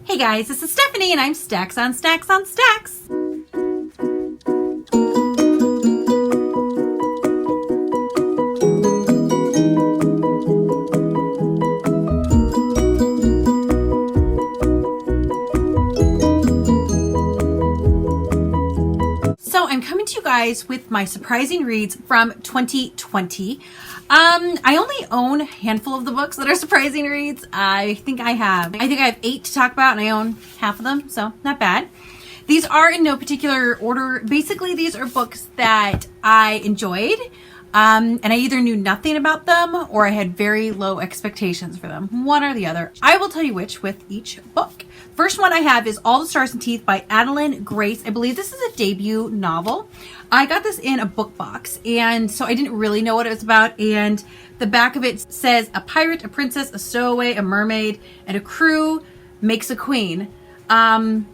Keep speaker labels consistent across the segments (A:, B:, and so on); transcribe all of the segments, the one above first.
A: Hey guys, this is Stephanie and I'm Stacks on Stacks on Stacks. So I'm coming to you guys with my surprising reads from 2020. I only own a handful of the books that are surprising reads. I think I have 8 to talk about and I own half of them, so not bad. These are in no particular order. Basically, these are books that I enjoyed. And I either knew nothing about them or I had very low expectations for them. One or the other. I will tell you which with each book. First one I have is All the Stars and Teeth by Adeline Grace. I believe this is a debut novel. I got this in a book box, and so I didn't really know what it was about. And the back of it says, a pirate, a princess, a stowaway, a mermaid, and a crew makes a queen. That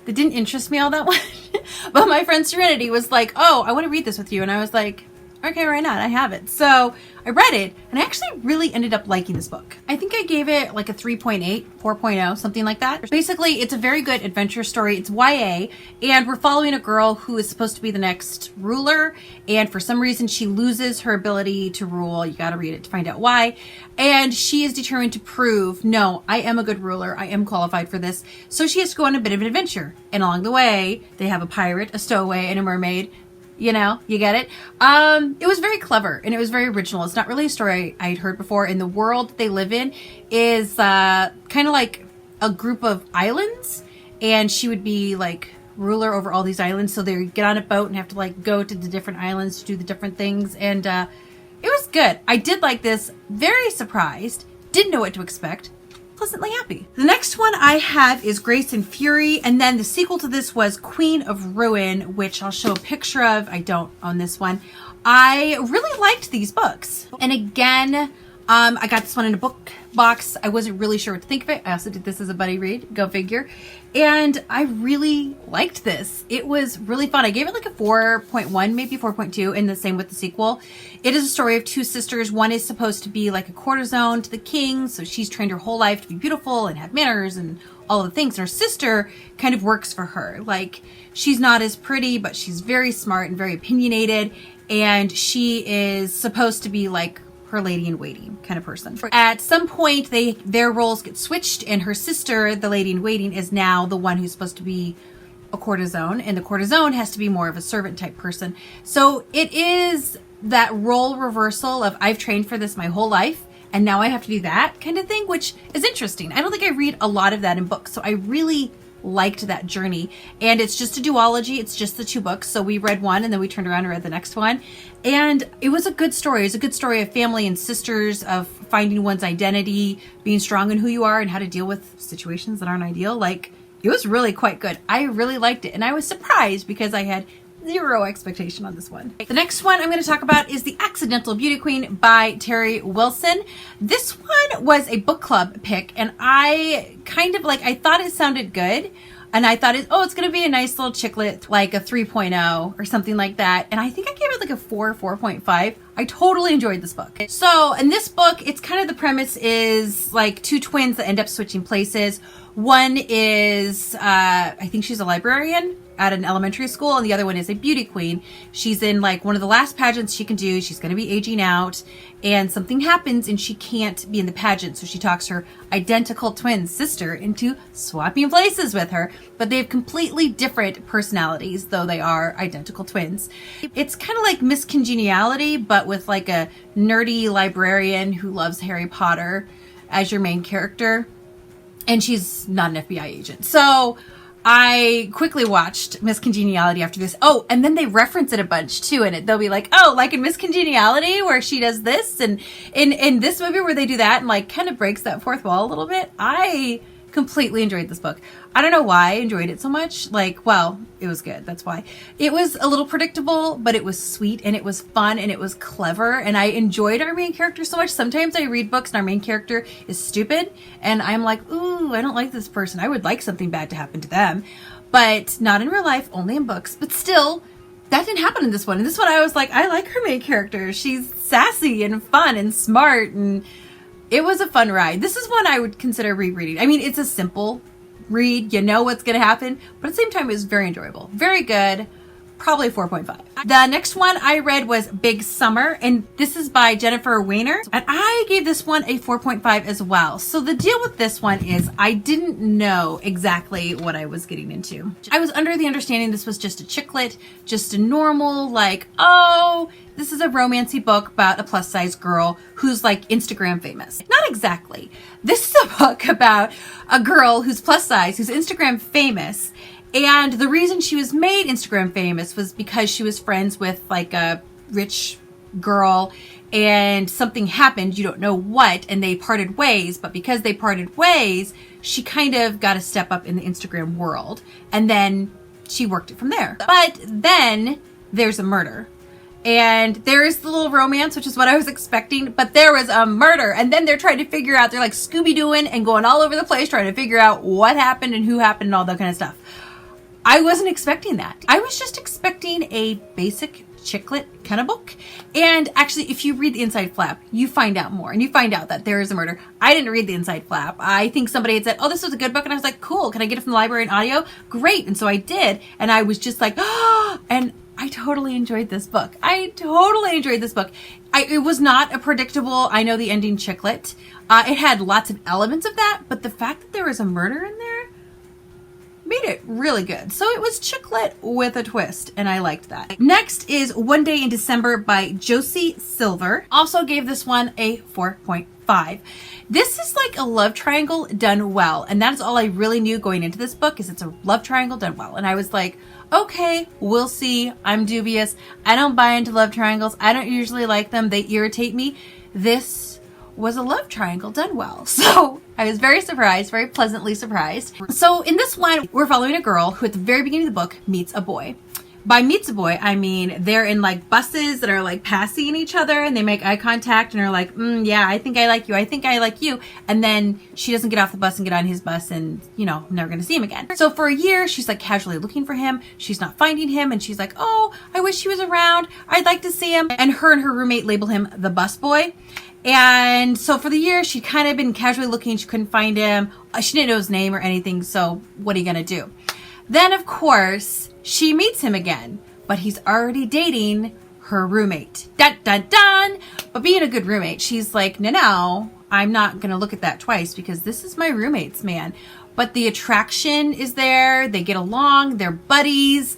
A: didn't interest me all that much. But my friend Serenity was like, oh, I want to read this with you. And I was like, okay, why not? I have it. So I read it and I actually really ended up liking this book. I think I gave it like a 3.8, 4.0, something like that. Basically, it's a very good adventure story. It's YA and we're following a girl who is supposed to be the next ruler. And for some reason, she loses her ability to rule. You got to read it to find out why. And she is determined to prove, no, I am a good ruler. I am qualified for this. So she has to go on a bit of an adventure. And along the way, they have a pirate, a stowaway, and a mermaid. You know, you get it. It was very clever and it was very original. It's not really a story I'd heard before. And the world that they live in is kind of like a group of islands. And she would be like ruler over all these islands. So they get on a boat and have to like go to the different islands to do the different things. And it was good. I did like this. Very surprised. Didn't know what to expect. Pleasantly happy. The next one I have is Grace and Fury, and then the sequel to this was Queen of Ruin, which I'll show a picture of. I don't own this one. I really liked these books. And again, I got this one in a book box. I wasn't really sure what to think of it. I also did this as a buddy read, go figure. And I really liked this. It was really fun. I gave it like a 4.1, maybe 4.2, and the same with the sequel. It is a story of two sisters. One is supposed to be like a courtesan to the king, so she's trained her whole life to be beautiful and have manners and all the things. Her sister kind of works for her. Like, she's not as pretty, but she's very smart and very opinionated, and she is supposed to be like her lady-in-waiting kind of person. At some point, their roles get switched, and her sister, the lady-in-waiting, is now the one who's supposed to be a courtesan, and the courtesan has to be more of a servant type person. So it is that role reversal of I've trained for this my whole life, and now I have to do that kind of thing, which is interesting. I don't think I read a lot of that in books, so I really liked that journey. And it's just a duology. It's just the two books. So we read one and then we turned around and read the next one. And it was a good story. It was a good story of family and sisters, of finding one's identity, being strong in who you are, and how to deal with situations that aren't ideal. Like, it was really quite good. I really liked it. And I was surprised because I had zero expectation on this one. The next one I'm going to talk about is The Accidental Beauty Queen by Terry Wilson. This one was a book club pick, and I kind of like, I thought it sounded good. And I thought, it's going to be a nice little chicklet, like a 3.0 or something like that. And I think I gave it like a 4.5. I totally enjoyed this book. So in this book, it's kind of the premise is like two twins that end up switching places. One is, I think she's a librarian at an elementary school, and the other one is a beauty queen. She's in like one of the last pageants she can do. She's going to be aging out, and something happens and she can't be in the pageant. So she talks her identical twin sister into swapping places with her, but they have completely different personalities, though they are identical twins. It's kind of like Miss Congeniality, but with like a nerdy librarian who loves Harry Potter as your main character, and she's not an FBI agent. So I quickly watched Miss Congeniality after this. Oh, and then they reference it a bunch too in it. They'll be like, oh, like in Miss Congeniality where she does this, and in this movie where they do that, and like kind of breaks that fourth wall a little bit. I completely enjoyed this book. I don't know why I enjoyed it so much. Like, well, it was good. That's why. It was a little predictable, but it was sweet and it was fun and it was clever. And I enjoyed our main character so much. Sometimes I read books and our main character is stupid and I'm like, ooh, I don't like this person. I would like something bad to happen to them, but not in real life, only in books. But still, that didn't happen in this one. In this one, I was like, I like her main character. She's sassy and fun and smart, and it was a fun ride. This is one I would consider rereading. I mean, it's a simple read. You know what's going to happen. But at the same time, it was very enjoyable. Very good. Probably 4.5. The next one I read was Big Summer, and this is by Jennifer Weiner. And I gave this one a 4.5 as well. So the deal with this one is I didn't know exactly what I was getting into. I was under the understanding this was just a chick lit, just a normal, like, oh, this is a romancy book about a plus size girl who's like Instagram famous. Not exactly. This is a book about a girl who's plus size, who's Instagram famous. And the reason she was made Instagram famous was because she was friends with like a rich girl and something happened, you don't know what, and they parted ways. But because they parted ways, she kind of got a step up in the Instagram world. And then she worked it from there. But then there's a murder. And there is the little romance, which is what I was expecting, but there was a murder. And then they're trying to figure out, they're like Scooby-Dooing and going all over the place trying to figure out what happened and who happened and all that kind of stuff. I wasn't expecting that. I was just expecting a basic chick lit kind of book. And actually, if you read the inside flap, you find out more. And you find out that there is a murder. I didn't read the inside flap. I think somebody had said, oh, this was a good book. And I was like, cool. Can I get it from the library in audio? Great. And so I did. And I was just like, oh, and I totally enjoyed this book. It was not a predictable, I know the ending chick lit. It had lots of elements of that. But the fact that there was a murder in there made it really good. So it was chick lit with a twist, and I liked that. Next is One Day in December by Josie Silver. Also gave this one a 4.5. This is like a love triangle done well, and that is all I really knew going into this book, is it's a love triangle done well. And I was like, okay, we'll see. I'm dubious. I don't buy into love triangles. I don't usually like them. They irritate me. This was a love triangle done well. So I was very surprised, very pleasantly surprised. So in this one, we're following a girl who at the very beginning of the book meets a boy. By meets a boy, I mean they're in like buses that are like passing each other, and they make eye contact and are like, yeah, I think I like you. I think I like you. And then she doesn't get off the bus and get on his bus, and you know, I'm never going to see him again. So for a year, she's like casually looking for him. She's not finding him. And she's like, oh, I wish he was around. I'd like to see him. And her roommate label him the bus boy. And so for the year, she'd kind of been casually looking. She couldn't find him. She didn't know his name or anything. So what are you going to do? Then, of course, she meets him again. But he's already dating her roommate. Dun, dun, dun. But being a good roommate, she's like, no, I'm not going to look at that twice because this is my roommate's man. But the attraction is there. They get along. They're buddies.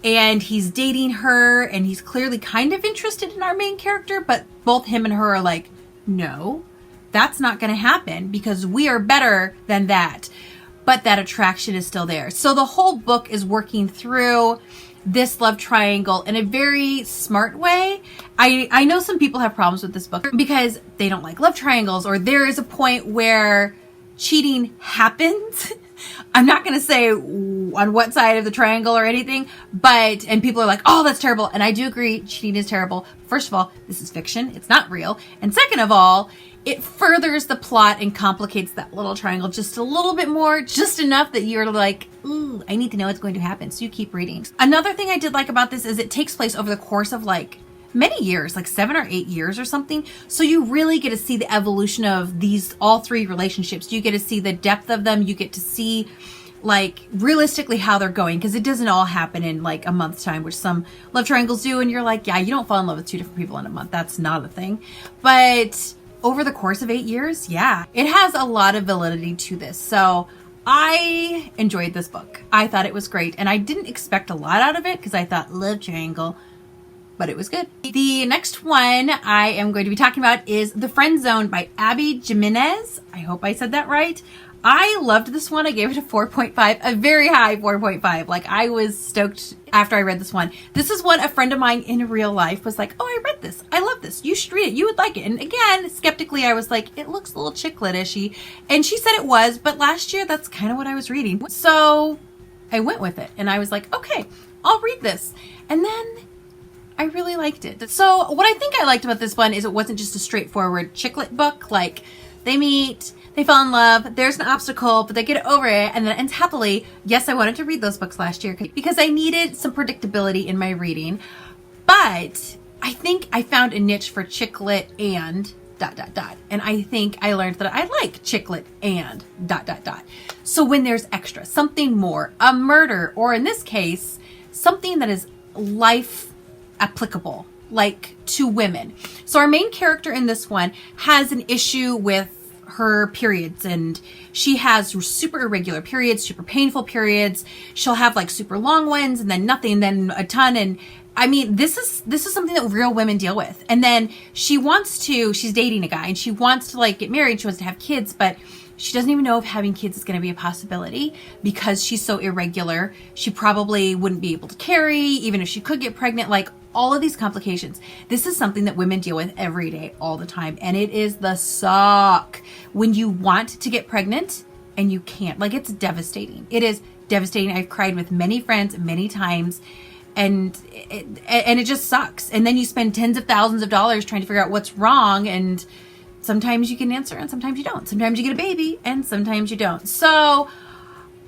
A: And he's dating her. And he's clearly kind of interested in our main character. But both him and her are like, no, that's not going to happen because we are better than that. But that attraction is still there. So the whole book is working through this love triangle in a very smart way. I know some people have problems with this book because they don't like love triangles, or there is a point where cheating happens. I'm not going to say on what side of the triangle or anything, and people are like, oh, that's terrible. And I do agree, cheating is terrible. First of all, this is fiction. It's not real. And second of all, it furthers the plot and complicates that little triangle just a little bit more, just enough that you're like, ooh, I need to know what's going to happen. So you keep reading. Another thing I did like about this is it takes place over the course of like many years, like 7 or 8 years or something. So you really get to see the evolution of all three relationships. You get to see the depth of them. You get to see like realistically how they're going, because it doesn't all happen in like a month's time, which some love triangles do. And you're like, yeah, you don't fall in love with 2 different people in a month. That's not a thing. But over the course of 8 years, yeah, it has a lot of validity to this. So I enjoyed this book. I thought it was great. And I didn't expect a lot out of it because I thought love triangle, but it was good. The next one I am going to be talking about is The Friend Zone by Abby Jimenez. I hope I said that right. I loved this one. I gave it a 4.5, a very high 4.5. Like, I was stoked after I read this one. This is one a friend of mine in real life was like, oh, I read this. I love this. You should read it. You would like it. And again, skeptically, I was like, it looks a little chick-lit-ishy. And she said it was, but last year, that's kind of what I was reading. So I went with it. And I was like, okay, I'll read this. And then I really liked it. So what I think I liked about this one is it wasn't just a straightforward chick-lit book. Like, they meet, they fall in love, there's an obstacle, but they get over it, and then it ends happily. Yes, I wanted to read those books last year because I needed some predictability in my reading. But I think I found a niche for chick lit and dot dot dot. And I think I learned that I like chicklet and dot dot dot. So when there's extra, something more, a murder, or in this case, something that is life applicable, like to women. So our main character in this one has an issue with her periods, and she has super irregular periods, super painful periods. She'll have like super long ones and then nothing, then a ton. And I mean, this is something that real women deal with. And then she's dating a guy and she wants to like get married. She wants to have kids, but she doesn't even know if having kids is going to be a possibility because she's so irregular. She probably wouldn't be able to carry, even if she could get pregnant, like all of these complications. This is something that women deal with every day, all the time. And it is the suck when you want to get pregnant and you can't. Like, it's devastating. It is devastating. I've cried with many friends many times, and it just sucks. And then you spend tens of thousands of dollars trying to figure out what's wrong, and sometimes you get an answer and sometimes you don't. Sometimes you get a baby and sometimes you don't. So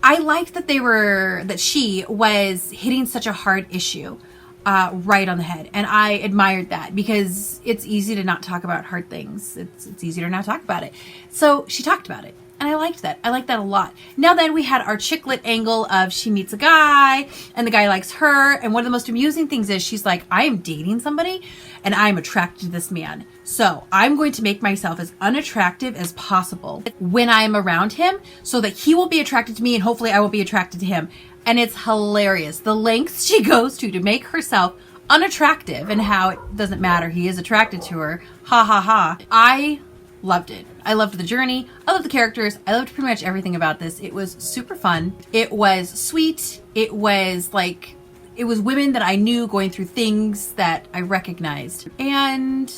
A: I liked that she was hitting such a hard issue right on the head. And I admired that because it's easy to not talk about hard things. It's easy to not talk about it. So she talked about it. And I liked that. I liked that a lot. Now then we had our chicklet angle of she meets a guy and the guy likes her. And one of the most amusing things is she's like, I am dating somebody and I am attracted to this man. So I'm going to make myself as unattractive as possible when I'm around him so that he will be attracted to me and hopefully I will be attracted to him. And it's hilarious. The lengths she goes to make herself unattractive and how it doesn't matter. He is attracted to her. Ha ha ha. I loved it. I loved the journey. I loved the characters. I loved pretty much everything about this. It was super fun. It was sweet. It was women that I knew going through things that I recognized. And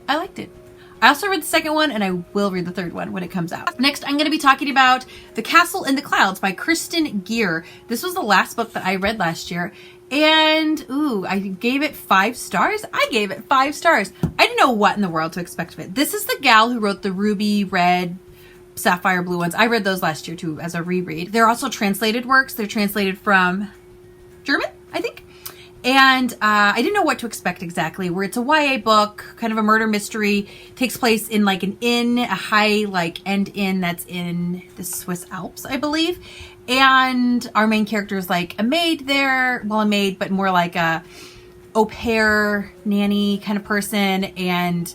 A: I liked it. I also read the second one and I will read the third one when it comes out. Next, I'm going to be talking about The Castle in the Clouds by Kristen Gear. This was the last book that I read last year. And, I gave it 5 stars. I gave it 5 stars. I didn't know what in the world to expect of it. This is the gal who wrote the ruby, red, sapphire, blue ones. I read those last year too as a reread. They're also translated works. They're translated from German, I think. And I didn't know what to expect exactly, where it's a YA book, kind of a murder mystery, takes place in like an inn, a high end inn that's in the Swiss Alps, I believe. And our main character is like a maid there, well, a maid, but more like a au pair nanny kind of person. And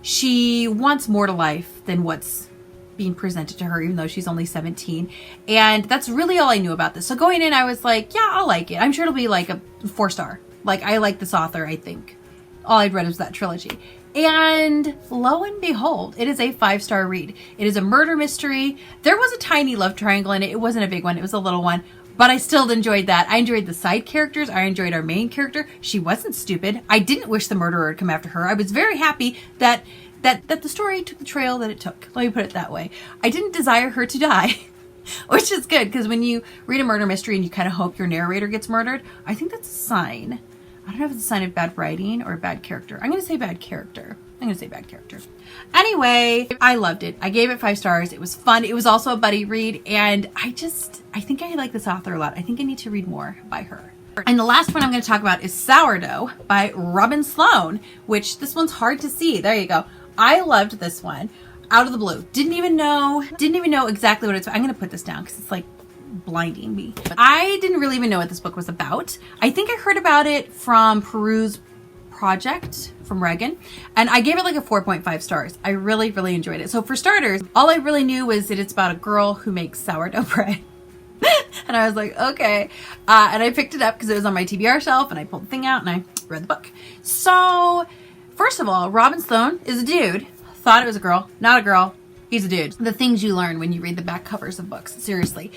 A: she wants more to life than what's being presented to her, even though she's only 17. And that's really all I knew about this. So going in, I was like, yeah, I'll like it. I'm sure it'll be like a 4-star. Like, I like this author, I think. All I'd read was that trilogy. And lo and behold, it is a 5-star read. It is a murder mystery. There was a tiny love triangle in it. It wasn't a big one. It was a little one. But I still enjoyed that. I enjoyed the side characters. I enjoyed our main character. She wasn't stupid. I didn't wish the murderer would come after her. I was very happy that the story took the trail that it took. Let me put it that way. I didn't desire her to die, which is good, because when you read a murder mystery and you kind of hope your narrator gets murdered, I think that's a sign. I don't know if it's a sign of bad writing or bad character. I'm going to say bad character. Anyway, I loved it. I gave it 5 stars. It was fun. It was also a buddy read, and I think I like this author a lot. I think I need to read more by her. And the last one I'm going to talk about is Sourdough by Robin Sloan, which this one's hard to see. There you go. I loved this one out of the blue. Didn't even know exactly what it's about. I'm going to put this down because it's like blinding me. I didn't really even know what this book was about. I think I heard about it from Peru's Project from Reagan, and I gave it like a 4.5 stars. I really, really enjoyed it. So for starters, all I really knew was that it's about a girl who makes sourdough bread. And I was like, okay. And I picked it up because it was on my TBR shelf, and I pulled the thing out and I read the book. So first of all, Robin Sloan is a dude. Thought it was a girl. Not a girl. He's a dude. The things you learn when you read the back covers of books. Seriously.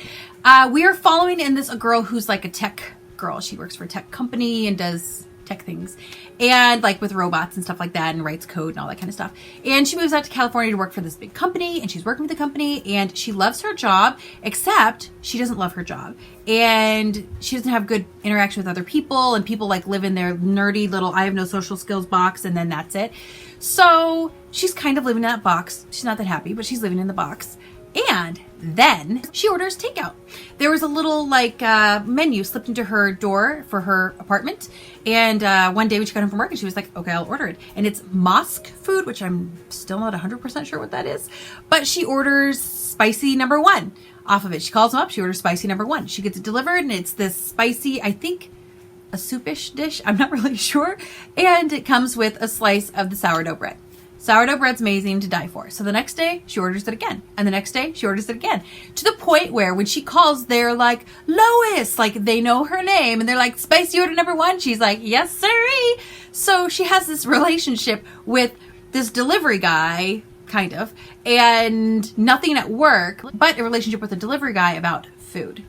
A: We are following in this a girl who's like a tech girl. She works for a tech company and does tech things, and like with robots and stuff like that, and writes code and all that kind of stuff. And she moves out to California to work for this big company, and she's working with the company, and she loves her job, except she doesn't love her job, and she doesn't have good interaction with other people, and people like live in their nerdy little I have no social skills box, and then that's it. So she's kind of living in that box. She's not that happy, but she's living in the box. And then she orders takeout. There was a little like menu slipped into her door for her apartment. And one day when she got home from work, and she was like, okay, I'll order it. And it's mosque food, which I'm still not 100% sure what that is. But she orders spicy number 1 off of it. She calls them up. She orders spicy number 1. She gets it delivered, and it's this spicy, I think, a soupish dish. I'm not really sure. And it comes with a slice of the sourdough bread. Sourdough bread's amazing to die for. So the next day, she orders it again. And the next day, she orders it again. To the point where when she calls, they're like, Lois, like they know her name. And they're like, spicy order number 1. She's like, yes, sirree. So she has this relationship with this delivery guy, kind of, and nothing at work, but a relationship with a delivery guy about food.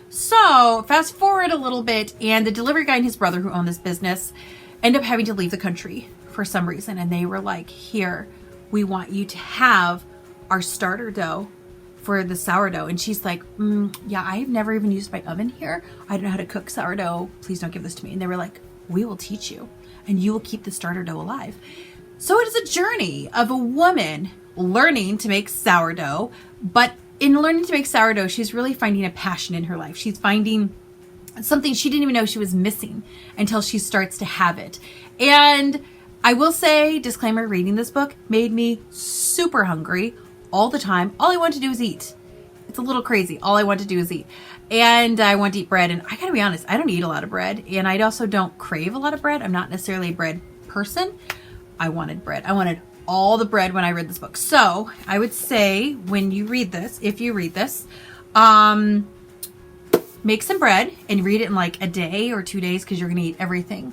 A: So fast forward a little bit, and the delivery guy and his brother who own this business end up having to leave the country for some reason. And they were like, here, we want you to have our starter dough for the sourdough. And she's like, yeah, I've never even used my oven here. I don't know how to cook sourdough. Please don't give this to me. And they were like, we will teach you, and you will keep the starter dough alive. So it is a journey of a woman learning to make sourdough, but in learning to make sourdough, she's really finding a passion in her life. She's finding something she didn't even know she was missing until she starts to have it. And I will say, disclaimer, reading this book made me super hungry all the time. All I want to do is eat. It's a little crazy. All I want to do is eat. And I want to eat bread. And I gotta be honest, I don't eat a lot of bread. And I also don't crave a lot of bread. I'm not necessarily a bread person. I wanted bread. I wanted all the bread when I read this book. So I would say when you read this, if you read this, make some bread and read it in like a day or 2 days, because you're going to eat everything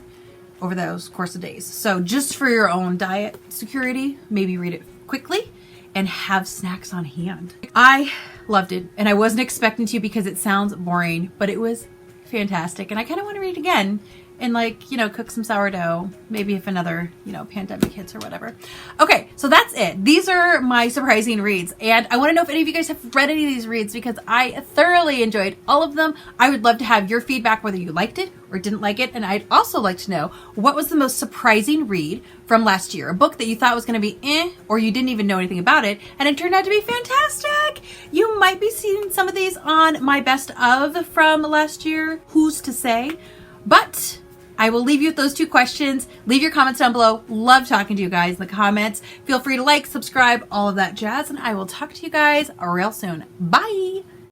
A: over those course of days. So just for your own diet security, maybe read it quickly and have snacks on hand. I loved it, and I wasn't expecting to, because it sounds boring, but it was fantastic. And I kind of want to read it again and like, you know, cook some sourdough, maybe if another, you know, pandemic hits or whatever. Okay, so that's it. These are my surprising reads. And I want to know if any of you guys have read any of these reads, because I thoroughly enjoyed all of them. I would love to have your feedback, whether you liked it or didn't like it. And I'd also like to know, what was the most surprising read from last year? A book that you thought was going to be or you didn't even know anything about it, and it turned out to be fantastic. You might be seeing some of these on my best of from last year. Who's to say? But I will leave you with those 2 questions. Leave your comments down below. Love talking to you guys in the comments. Feel free to like, subscribe, all of that jazz, and I will talk to you guys real soon. Bye.